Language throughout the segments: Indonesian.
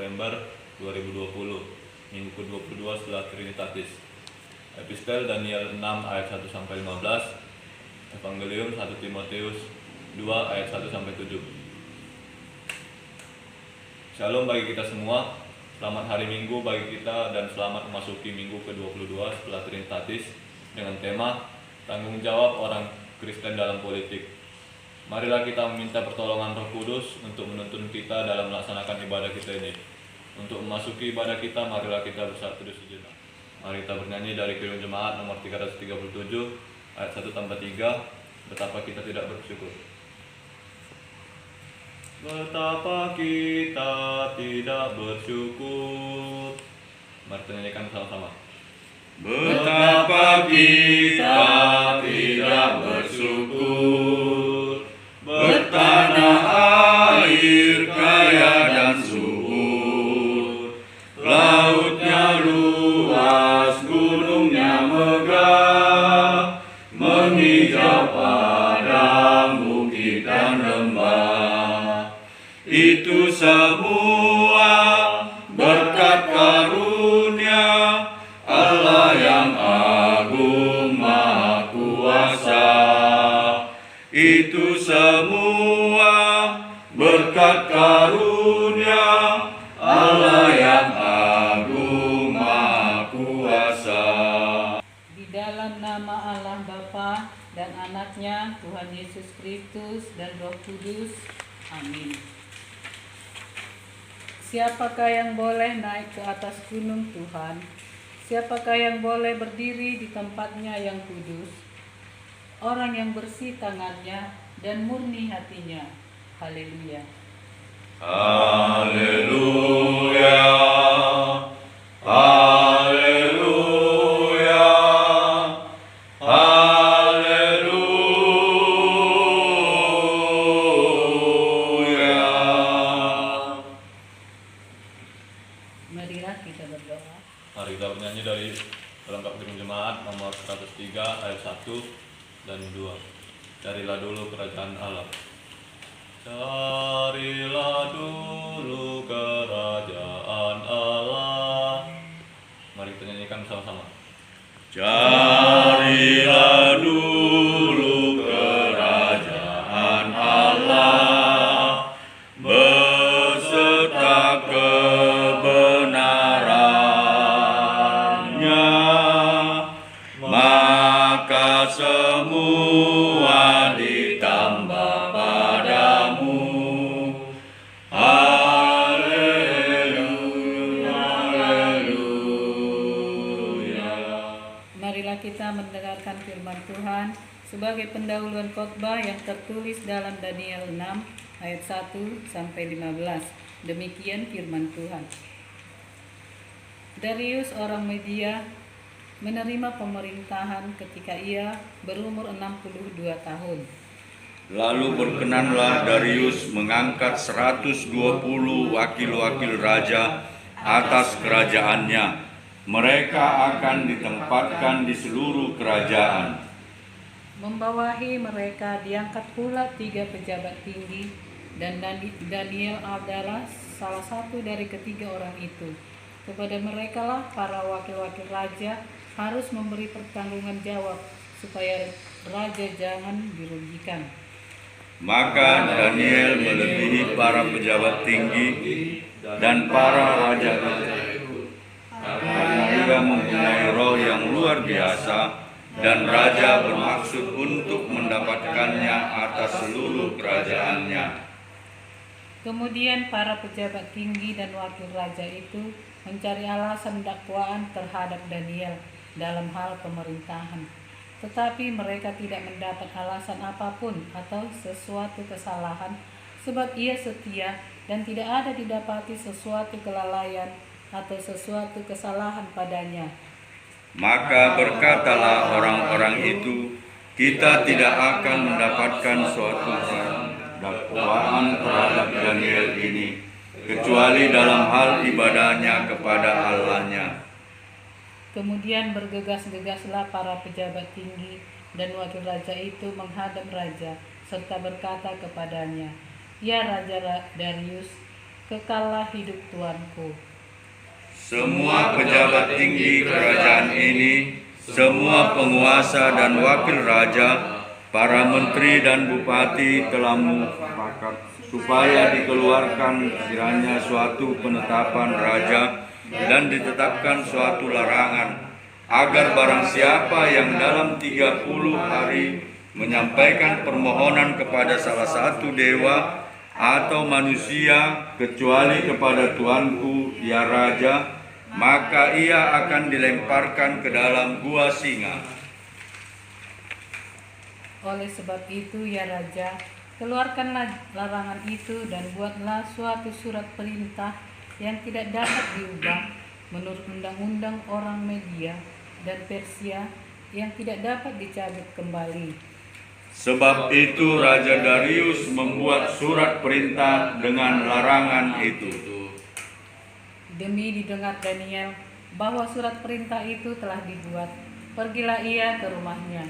November 2020, minggu ke-22 setelah Trinitatis. Epistel Daniel 6 ayat 1-15, Evangelium 1 Timotius 2 ayat 1-7. Shalom bagi kita semua, selamat hari Minggu bagi kita dan selamat memasuki minggu ke-22 setelah Trinitatis dengan tema tanggung jawab orang Kristen dalam politik. Marilah kita meminta pertolongan Roh Kudus untuk menuntun kita dalam melaksanakan ibadah kita ini. Untuk memasuki ibadah kita, marilah kita bersatu sejenak. Mari kita bernyanyi dari Kirim Jemaat nomor 337 ayat 1-3. Betapa kita tidak bersyukur. Betapa kita tidak bersyukur. Mari kita nyanyikan sama-sama. Betapa kita tidak bersyukur, bertanah air kaya dan subur, lautnya luas, gunungnya megah, menghijau padang, bukit dan lembah. Itu semua berkat karunia Allah yang agung maha kuasa. Itu semua berkat karunia Allah yang agung maha kuasa. Di dalam nama Allah Bapa dan Anaknya Tuhan Yesus Kristus dan Roh Kudus. Amin. Siapakah yang boleh naik ke atas gunung Tuhan? Siapakah yang boleh berdiri di tempatnya yang kudus? Orang yang bersih tangannya dan murni hatinya. Haleluya. Haleluya. Haleluya. Haleluya. Marilah kita berdoa. Mari kita bernyanyi dari pelengkap Kirim Jemaat nomor 103 ayat 1 dan 2. Carilah dulu kerajaan Allah. Carilah dulu kerajaan Allah. Mari kita nyanyikan bersama-sama. Carilah dulu kerajaan Allah beserta kebenarannya, maka semua ditambah padamu. Haleluya, haleluya. Marilah kita mendengarkan firman Tuhan sebagai pendahuluan khotbah yang tertulis dalam Daniel 6 ayat 1-15. Demikian firman Tuhan. Darius orang Media menerima pemerintahan ketika ia berumur 62 tahun. Lalu berkenanlah Darius mengangkat 120 wakil-wakil raja atas kerajaannya. Mereka akan ditempatkan di seluruh kerajaan. Membawahi mereka diangkat pula 3 pejabat tinggi, dan Daniel adalah salah satu dari ketiga orang itu. Kepada merekalah para wakil-wakil raja harus memberi pertanggungan jawab supaya raja jangan dirugikan. Maka Daniel melebihi para pejabat tinggi dan para raja itu, karena ia mempunyai roh yang luar biasa, dan raja bermaksud untuk mendapatkannya atas seluruh kerajaannya. Kemudian para pejabat tinggi dan wakil raja itu mencari alasan dakwaan terhadap Daniel dalam hal pemerintahan. Tetapi mereka tidak mendapat alasan apapun atau sesuatu kesalahan, sebab ia setia dan tidak ada didapati sesuatu kelalaian atau sesuatu kesalahan padanya. Maka berkatalah orang-orang itu, kita tidak akan mendapatkan suatu dakwaan terhadap Daniel ini, kecuali dalam hal ibadahnya kepada Allahnya. Kemudian bergegas-gegaslah para pejabat tinggi dan wakil raja itu menghadap raja, serta berkata kepadanya, "Ya Raja Darius, kekallah hidup tuanku. Semua pejabat tinggi kerajaan ini, semua penguasa dan wakil raja, para menteri dan bupati telah mufakat supaya dikeluarkan kiranya suatu penetapan raja dan ditetapkan suatu larangan, agar barang siapa yang dalam 30 hari menyampaikan permohonan kepada salah satu dewa atau manusia kecuali kepada tuanku, ya raja, maka ia akan dilemparkan ke dalam gua singa. Oleh sebab itu, ya Raja, keluarkanlah larangan itu dan buatlah suatu surat perintah yang tidak dapat diubah menurut undang-undang orang Media dan Persia yang tidak dapat dicabut kembali. Sebab itu Raja Darius membuat surat perintah dengan larangan itu. Demi didengar Daniel bahwa surat perintah itu telah dibuat, pergilah ia ke rumahnya.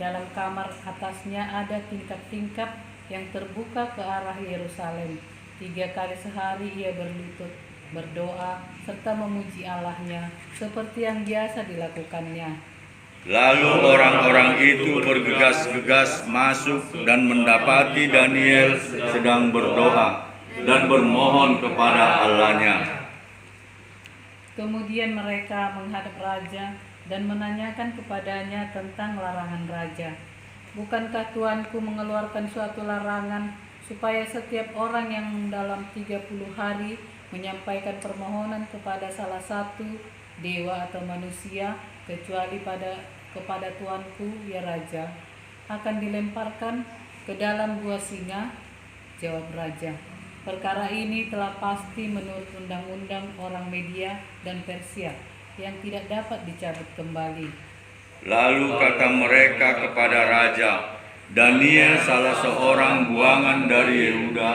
Dalam kamar atasnya ada tingkap-tingkap yang terbuka ke arah Yerusalem. 3 kali sehari ia berlutut, berdoa, serta memuji Allahnya, seperti yang biasa dilakukannya. Lalu orang-orang itu bergegas-gegas masuk dan mendapati Daniel sedang berdoa dan bermohon kepada Allahnya. Kemudian mereka menghadap raja dan menanyakan kepadanya tentang larangan raja. Bukankah tuanku mengeluarkan suatu larangan supaya setiap orang yang dalam 30 hari menyampaikan permohonan kepada salah satu dewa atau manusia kecuali kepada tuanku, ya raja, akan dilemparkan ke dalam gua singa? Jawab raja, perkara ini telah pasti menurut undang-undang orang Media dan Persia yang tidak dapat dicabut kembali. Lalu kata mereka kepada raja, Daniel salah seorang buangan dari Yehuda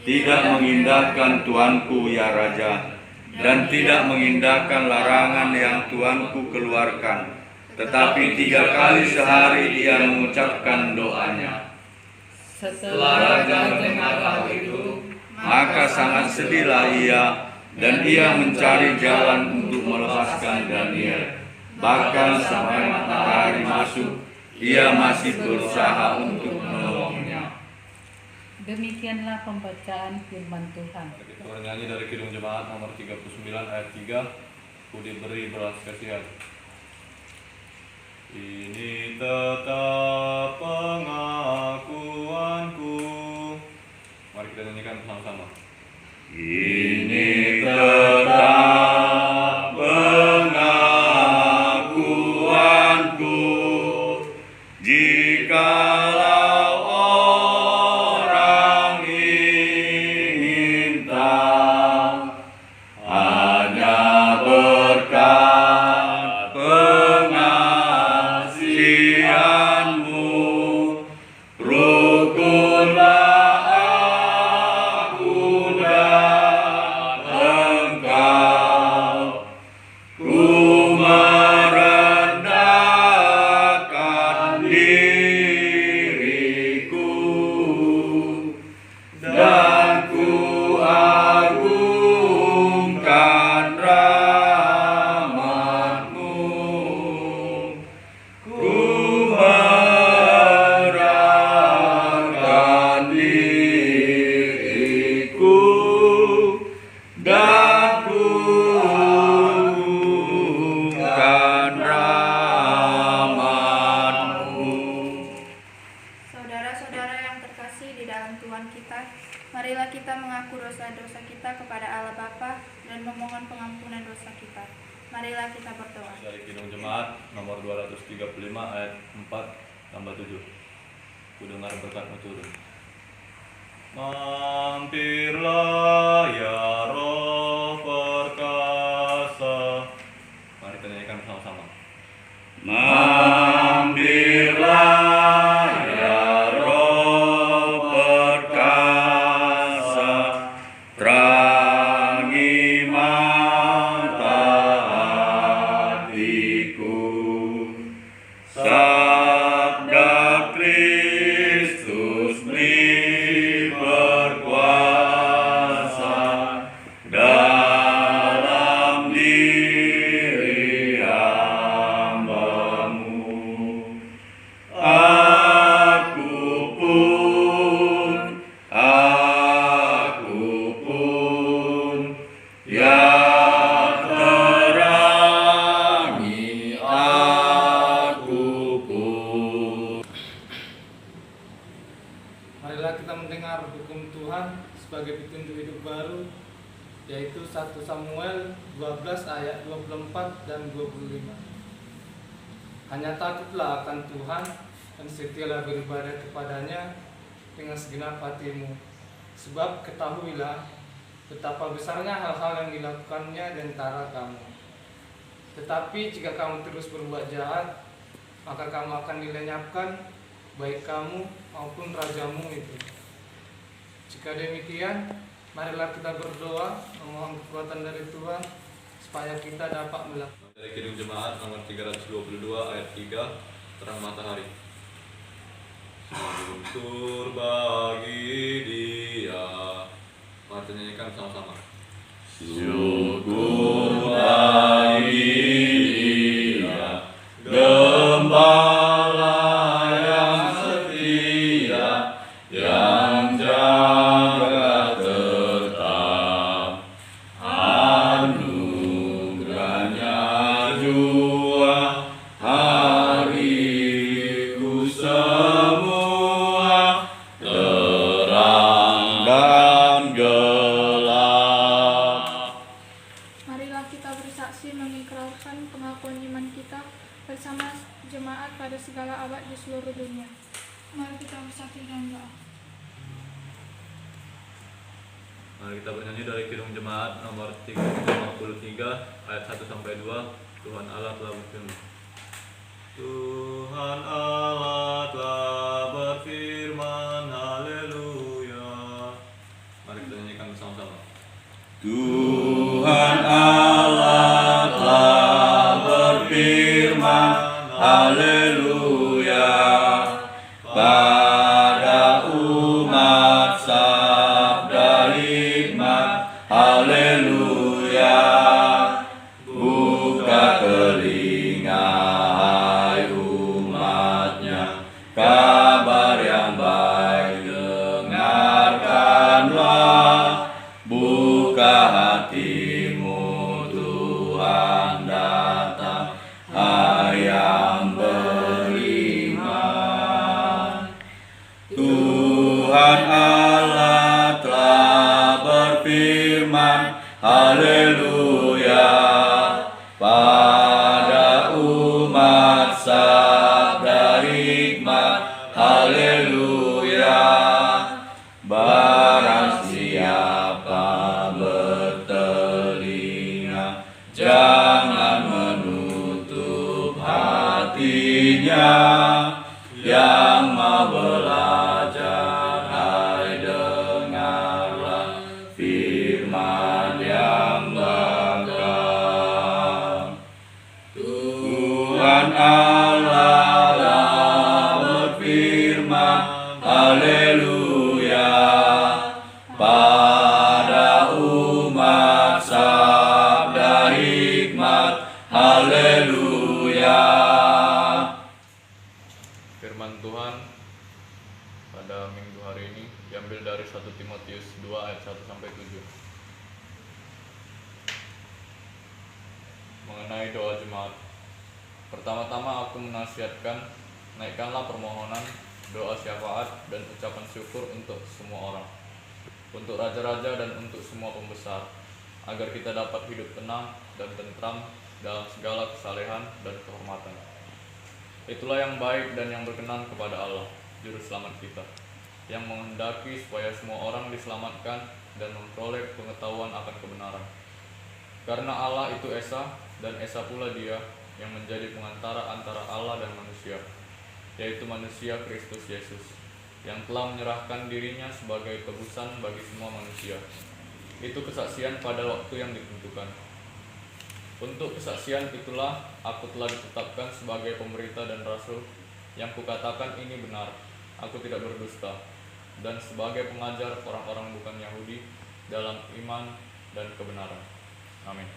tidak mengindahkan tuanku, ya raja, dan tidak mengindahkan larangan yang tuanku keluarkan, tetapi 3 kali sehari ia mengucapkan doanya. Setelah raja mendengar hal itu, Maka sangat sedihlah ia, dan ia mencari jalan untuk melepaskan Daniel. Bahkan sampai matahari masuk, ia masih berusaha untuk menolongnya. demikianlah pembacaan firman Tuhan. Kita bernyanyi dari Kidung Jemaat nomor 39 ayat 3, Ku diberi belas kasihan. Ini tetap pengakuanku. Mari kita nyanyikan bersama-sama. Ini tetap pengakuanku, jikalau orang ingin tahu, hanya berkat pengasihanmu, rukunlah Saudara-saudara yang terkasih di dalam Tuhan kita, marilah kita mengaku dosa-dosa kita kepada Allah Bapa dan memohon pengampunan dosa kita. Marilah kita berdoa. Dari Kidung Jemaat nomor 235 ayat 4-7. Ku dengar berkat-Mu turun. Mampirlah ya Roh perkasa. Mari kita nyanyikan bersama-sama. Mampirlah ya Roh perkasa, terangi mata hatiku. Sabda Kristus beri berkuasa mendengar hukum Tuhan sebagai petunjuk hidup baru, yaitu 1 Samuel 12 ayat 24 dan 25. Hanya takutlah akan Tuhan dan setialah beribadah kepadanya dengan segenap hatimu, sebab ketahuilah betapa besarnya hal-hal yang dilakukannya di antara kamu. Tetapi jika kamu terus berbuat jahat, maka kamu akan dilenyapkan, baik kamu maupun rajamu itu. Jika demikian, marilah kita berdoa memohon kekuatan dari Tuhan supaya kita dapat melakukan. Dari Kidung Jemaat nomor 322 ayat 3, terang matahari. Luntur bagi Dia. Mari kita nyanyikan sama-sama. Syukur bagi Dia, Gembala yang setia, yang jaga tetap, anugerahnya jua hariku semua, terang dan gelap. Marilah kita bersaksi mengikrarkan pengakuan iman kita bersama jemaat pada segala abad di seluruh dunia. Mari kita bersaksi dan doa. Mari kita bernyanyi dari Kidung Jemaat nomor 353 ayat 1 sampai 2. Tuhan Allah telah berfirman. Tuhan Allah telah berfirman, haleluya. Mari kita nyanyikan bersama-sama. Tuhan Allah telah berfirman, haleluya, pada umat sabda hikmat, haleluya. Buka telinga hai umatnya, kabar yang baik dengarkanlah. Buka hatimu, Tuhan datang, hai yang beriman. Tuhan Allah telah berfirman, haleluya, pada umat sabda hikmat, haleluya. Barang siapa bertelinga, jangan menutup hatinya. Yang mau belajar, hai dengarlah firman yang bakal. Tuhan Allah berfirman, haleluya, pada umat sabda hikmat, haleluya. Firman Tuhan pada minggu hari ini diambil dari 1 Timotius 2 ayat 1 sampai 7. Mengenai doa jemaat. Pertama-tama aku menasihatkan, naikkanlah permohonan, doa syafaat dan ucapan syukur untuk semua orang, untuk raja-raja dan untuk semua pembesar, agar kita dapat hidup tenang dan tentram dalam segala kesalehan dan kehormatan. Itulah yang baik dan yang berkenan kepada Allah, Juru Selamat kita, yang menghendaki supaya semua orang diselamatkan dan memperoleh pengetahuan akan kebenaran. Karena Allah itu Esa, dan Esa pula Dia yang menjadi pengantara antara Allah dan manusia, yaitu manusia Kristus Yesus, yang telah menyerahkan dirinya sebagai tebusan bagi semua manusia. Itu kesaksian pada waktu yang ditentukan. Untuk kesaksian itulah aku telah ditetapkan sebagai pemberita dan rasul, yang kukatakan ini benar, aku tidak berdusta, dan sebagai pengajar orang-orang bukan Yahudi dalam iman dan kebenaran. Amin.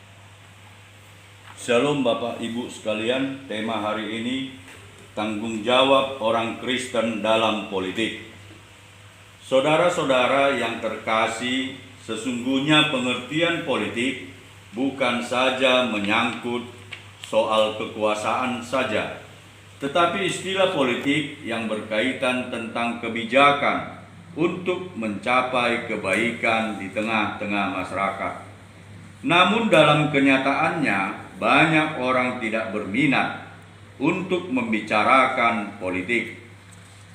Shalom Bapak Ibu sekalian, tema hari ini tanggung jawab orang Kristen dalam politik. Saudara-saudara yang terkasih, sesungguhnya pengertian politik bukan saja menyangkut soal kekuasaan saja, tetapi istilah politik yang berkaitan tentang kebijakan, untuk mencapai kebaikan di tengah-tengah masyarakat. Namun dalam kenyataannya, banyak orang tidak berminat untuk membicarakan politik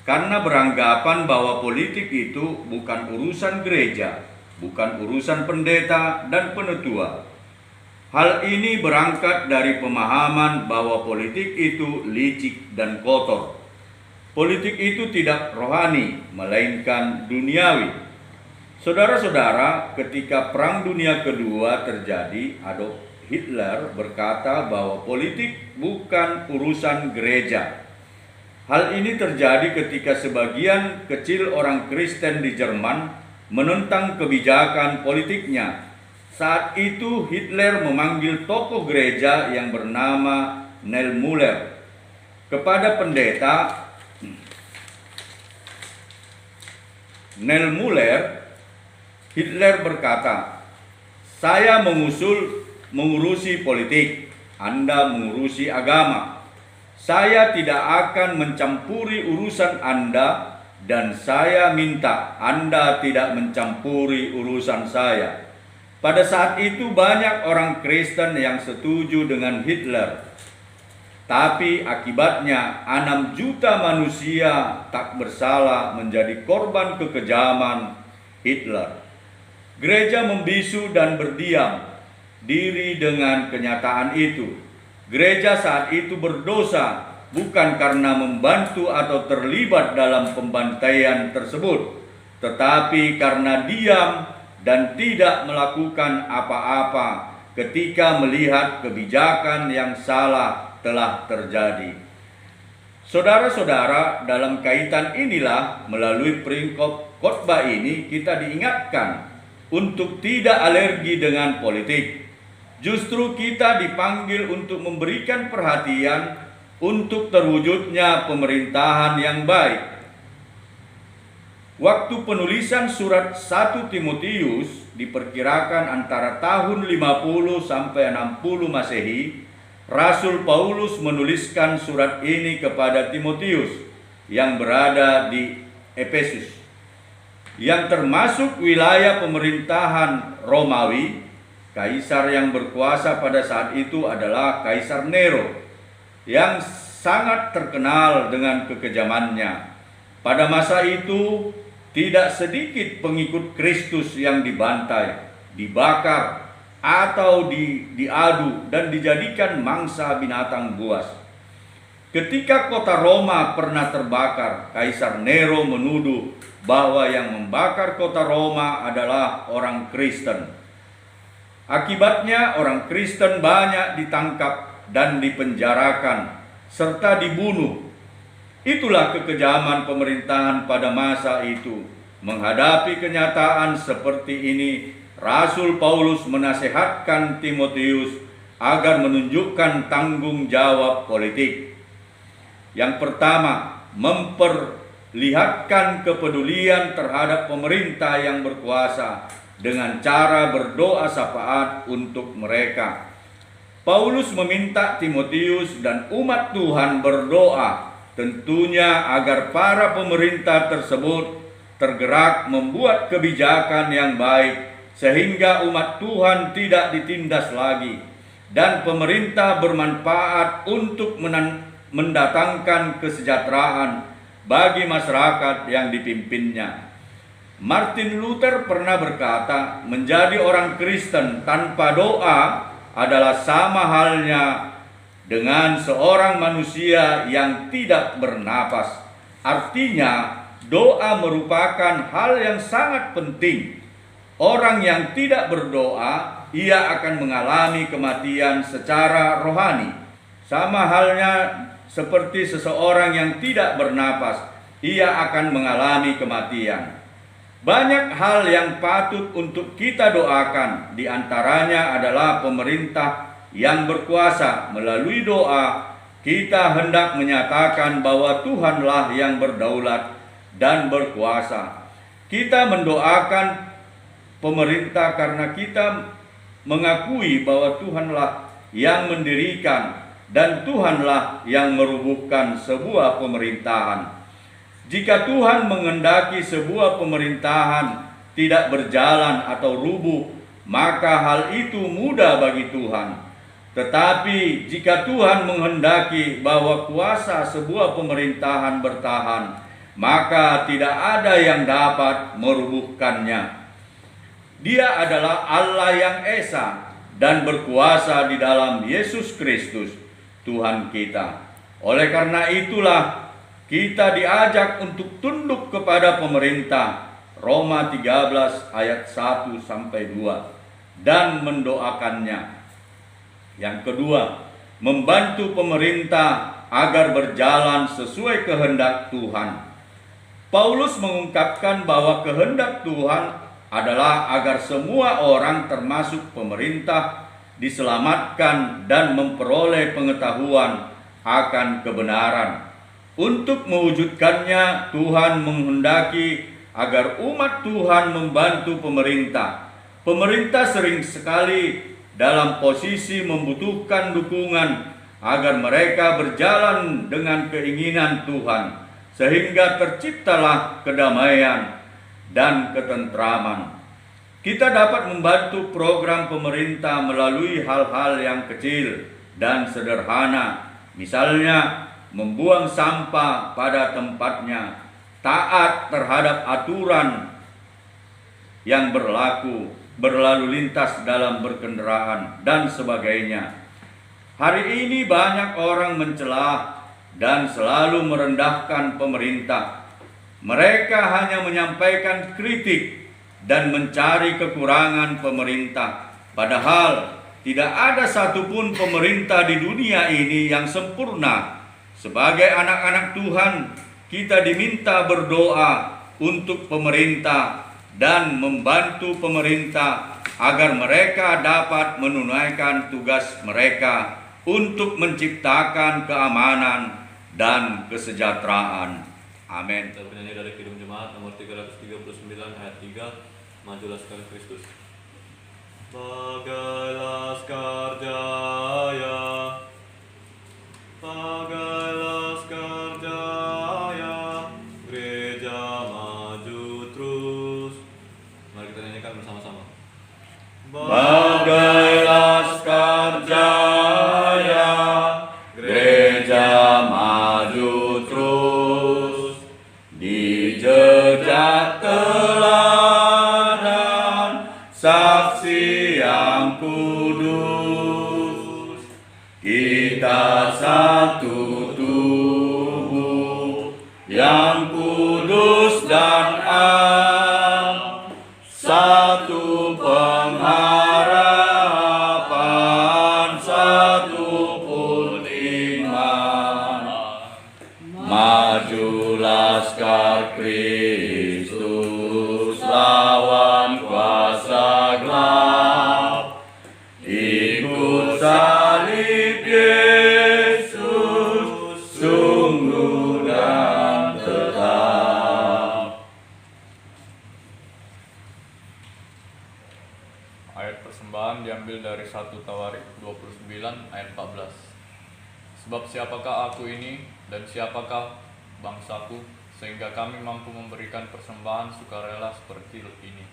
karena beranggapan bahwa politik itu bukan urusan gereja, bukan urusan pendeta dan penetua. Hal ini berangkat dari pemahaman bahwa politik itu licik dan kotor. Politik itu tidak rohani, melainkan duniawi. Saudara-saudara, ketika Perang Dunia Kedua terjadi, Adolf Hitler berkata bahwa politik bukan urusan gereja. Hal ini terjadi ketika sebagian kecil orang Kristen di Jerman menentang kebijakan politiknya. Saat itu Hitler memanggil tokoh gereja yang bernama Neil Muller. Kepada pendeta Neil Muller, Hitler berkata, "Saya mengurusi politik, Anda mengurusi agama. Saya tidak akan mencampuri urusan Anda dan saya minta Anda tidak mencampuri urusan saya." Pada saat itu banyak orang Kristen yang setuju dengan Hitler. Tapi akibatnya 6 juta manusia tak bersalah menjadi korban kekejaman Hitler. Gereja membisu dan berdiam diri dengan kenyataan itu. Gereja saat itu berdosa bukan karena membantu atau terlibat dalam pembantaian tersebut, tetapi karena diam dan tidak melakukan apa-apa ketika melihat kebijakan yang salah telah terjadi. Saudara-saudara, dalam kaitan inilah melalui peringkop khotbah ini kita diingatkan untuk tidak alergi dengan politik. Justru kita dipanggil untuk memberikan perhatian untuk terwujudnya pemerintahan yang baik. Waktu penulisan surat 1 Timotius diperkirakan antara tahun 50 sampai 60 Masehi, Rasul Paulus menuliskan surat ini kepada Timotius yang berada di Efesus, yang termasuk wilayah pemerintahan Romawi. Kaisar yang berkuasa pada saat itu adalah Kaisar Nero, yang sangat terkenal dengan kekejamannya. Pada masa itu, tidak sedikit pengikut Kristus yang dibantai, dibakar, atau diadu dan dijadikan mangsa binatang buas. Ketika kota Roma pernah terbakar, Kaisar Nero menuduh bahwa yang membakar kota Roma adalah orang Kristen. Akibatnya orang Kristen banyak ditangkap dan dipenjarakan serta dibunuh. Itulah kekejaman pemerintahan pada masa itu. Menghadapi kenyataan seperti ini, Rasul Paulus menasihatkan Timotius agar menunjukkan tanggung jawab politik. Yang pertama, memperlihatkan kepedulian terhadap pemerintah yang berkuasa dengan cara berdoa syafaat untuk mereka. Paulus meminta Timotius dan umat Tuhan berdoa tentunya agar para pemerintah tersebut tergerak membuat kebijakan yang baik sehingga umat Tuhan tidak ditindas lagi dan pemerintah bermanfaat untuk mendatangkan kesejahteraan bagi masyarakat yang dipimpinnya. Martin Luther pernah berkata, menjadi orang Kristen tanpa doa adalah sama halnya dengan seorang manusia yang tidak bernapas. Artinya, doa merupakan hal yang sangat penting. Orang yang tidak berdoa, ia akan mengalami kematian secara rohani. Sama halnya seperti seseorang yang tidak bernapas, ia akan mengalami kematian. Banyak hal yang patut untuk kita doakan, di antaranya adalah pemerintah yang berkuasa. Melalui doa, kita hendak menyatakan bahwa Tuhanlah yang berdaulat dan berkuasa. Kita mendoakan pemerintah karena kita mengakui bahwa Tuhanlah yang mendirikan dan Tuhanlah yang merubuhkan sebuah pemerintahan. Jika Tuhan menghendaki sebuah pemerintahan tidak berjalan atau rubuh, maka hal itu mudah bagi Tuhan. Tetapi jika Tuhan menghendaki bahwa kuasa sebuah pemerintahan bertahan, maka tidak ada yang dapat merubuhkannya. Dia adalah Allah yang esa dan berkuasa di dalam Yesus Kristus, Tuhan kita. Oleh karena itulah kita diajak untuk tunduk kepada pemerintah, Roma 13 ayat 1-2, dan mendoakannya. Yang kedua, membantu pemerintah agar berjalan sesuai kehendak Tuhan. Paulus mengungkapkan bahwa kehendak Tuhan adalah agar semua orang termasuk pemerintah diselamatkan dan memperoleh pengetahuan akan kebenaran. Untuk mewujudkannya, Tuhan menghendaki agar umat Tuhan membantu pemerintah. Pemerintah sering sekali dalam posisi membutuhkan dukungan agar mereka berjalan dengan keinginan Tuhan, sehingga terciptalah kedamaian dan ketentraman. Kita dapat membantu program pemerintah melalui hal-hal yang kecil dan sederhana, misalnya membuang sampah pada tempatnya, taat terhadap aturan yang berlalu lintas dalam berkendaraan, dan sebagainya. Hari ini banyak orang mencela dan selalu merendahkan pemerintah. Mereka hanya menyampaikan kritik dan mencari kekurangan pemerintah. Padahal tidak ada satupun pemerintah di dunia ini yang sempurna. Sebagai anak-anak Tuhan, kita diminta berdoa untuk pemerintah dan membantu pemerintah agar mereka dapat menunaikan tugas mereka untuk menciptakan keamanan dan kesejahteraan. Amin. Kita bernyanyi dari Kidung Jemaat nomor 339 ayat 3, Maju Laskar Kristus. Bagai laskar jaya, bagai laskar jaya, gereja maju terus. Mari kita nyanyikan bersama-sama. Bagai laskar jaya, gereja maju terus, di jejak teladan saksi yang kudus. Kita satu tubuh yang kudus dan am, satu pengharapan, satu pun iman. Maju laskar Kristus, lawan kuasa gelap, ikut salib Yesus, sungguh dan tetap. Ayat persembahan diambil dari 1 Tawarik 29 ayat 14. Sebab siapakah aku ini dan siapakah bangsaku, sehingga kami mampu memberikan persembahan sukarela seperti ini.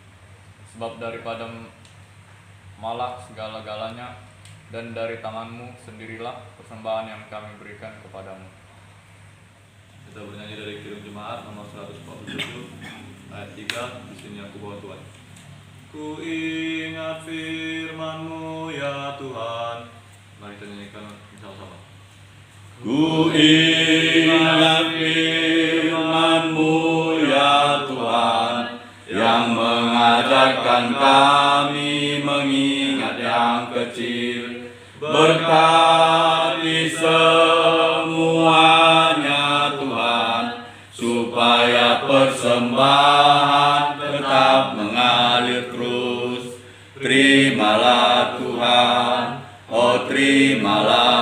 Sebab daripada malah segala-galanya, dan dari tanganmu sendirilah persembahan yang kami berikan kepadamu. Kita bernyanyi dari Kidung Jemaat nomor 147 ayat 3. Di sini aku bawa Tuhan. Ku ingat firman-Mu ya Tuhan. Mari kita nyanyikan bersama-sama. Ku ingat firman-Mu ya Tuhan, yang mengajarkan kami mengingat yang kecil. Berkati semuanya Tuhan, supaya persembahan tetap mengalir terus. Terimalah Tuhan, oh terimalah